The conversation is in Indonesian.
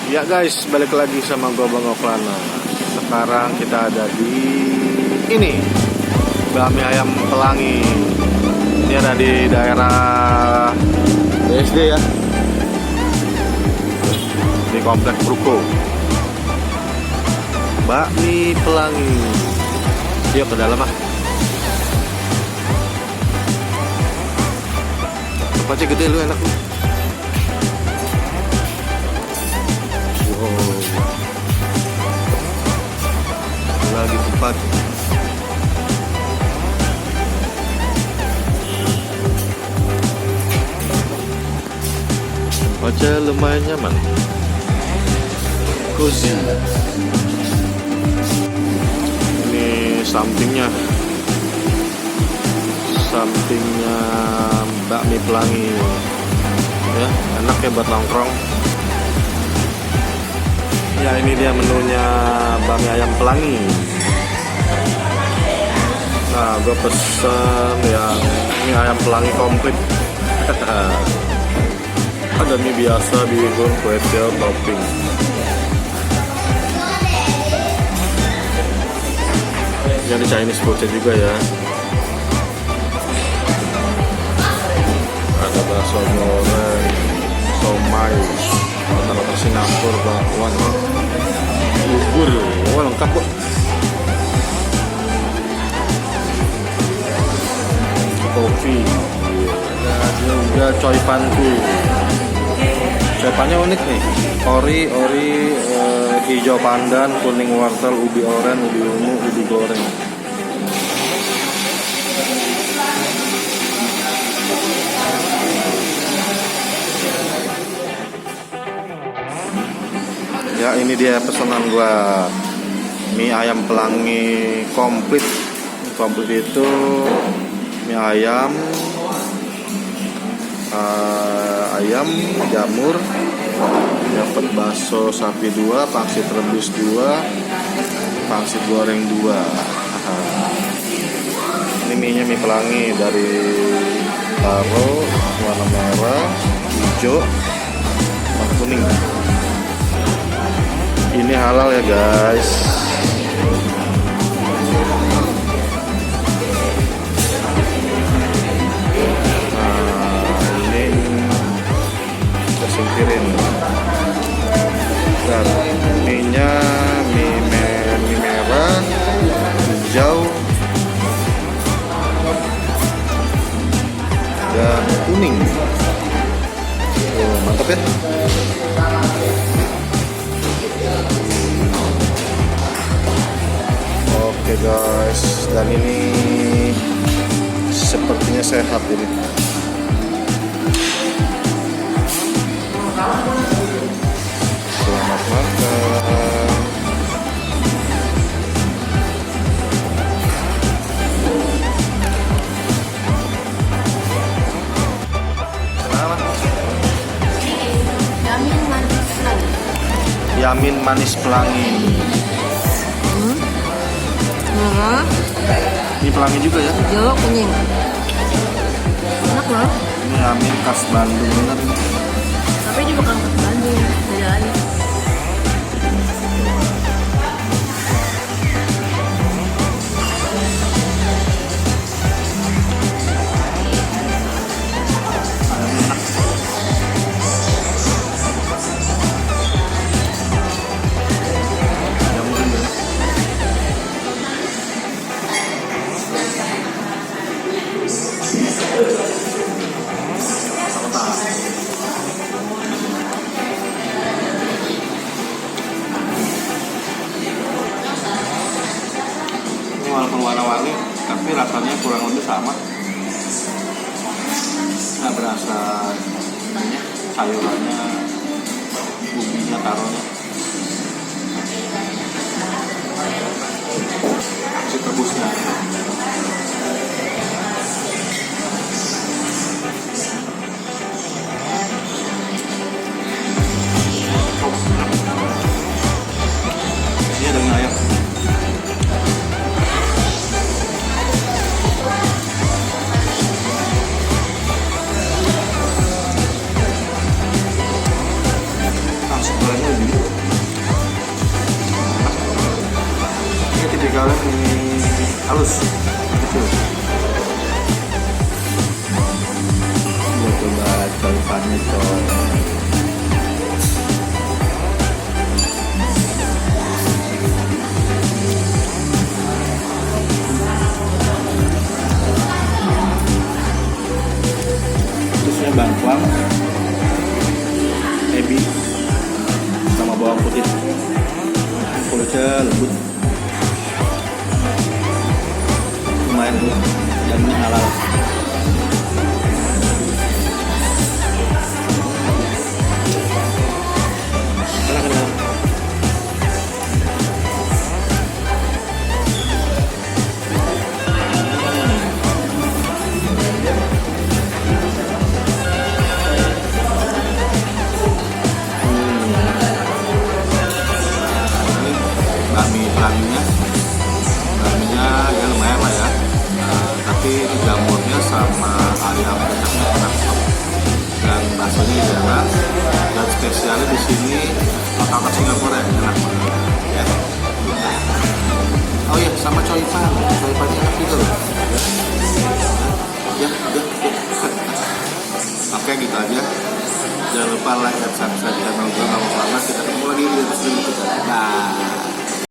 Ya guys, balik lagi sama gua Bang Oklana. Sekarang kita ada di ini Bami Ayam Pelangi. Ini ada di daerah BSD ya, di komplek Ruko. Bami Pelangi. Yuk ke dalam ah. Tempatnya gede lu, enak lu. Lagi tempat tempatnya lumayan nyaman, cozy. Ini sampingnya Bami Pelangi ya, enak ya buat nongkrong. Ya, ini dia menunya Bami Ayam Pelangi. Nah, gue pesen yang mie ayam pelangi komplit. Ada mie biasa, bihun, kue tiaw, topping. Ini Chinese food juga ya. Ada bakso goreng, somai, rata-rata Singapura, bakwan, bubur, wah lengkap kok. Kopi, ada juga coy panku. Coy pannya unik nih, ori, hijau pandan, kuning wortel, ubi oren, ubi ungu, ubi goreng. Ya, ini dia pesanan gua, mie ayam pelangi komplit. Komplit itu mie ayam, jamur, dapat bakso sapi 2, pangsit rebus 2, pangsit goreng 2. Ini mie-nya mie pelangi dari taro, warna merah, hijau, warna kuning. Ini halal ya guys. Singkirin. Dan mie-nya mie merah, hijau, dan kuning. Oh, mantap ya. Oke guys, dan ini sepertinya sehat ini. Selamat makan. Yamin manis pelangi. Merah. Ini pelangi juga ya? Hijau, kuning. Enak loh. Ini Yamin khas Bandung bener ini. Tapi juga bukan khas Bandung, beda lagi. Walaupun warna-warni, tapi rasanya kurang lebih sama. Nggak berasa ininya, sayurannya, bumbunya, taruhnya. Si rebusnya. Ini ada mie ayam. Langsung gorengnya lebih kalian mie halus kecil. Gue coba coipannya coy. Terusnya bangkuang, ebi, sama bawang putih. Kulitnya lembut, lumayan tuh, dan ini halal. Enak. Bakminya ya lumayan lah ya. Tapi jamurnya sama ayam penyaknya enak. Dan baksonya juga enak. Dan spesialnya di sini martabak Singapura ya, enak banget. Ya. Oh iya, sama coipannya enak juga loh. Ya. Oke, gitu aja. Jangan lupa like dan subscribe.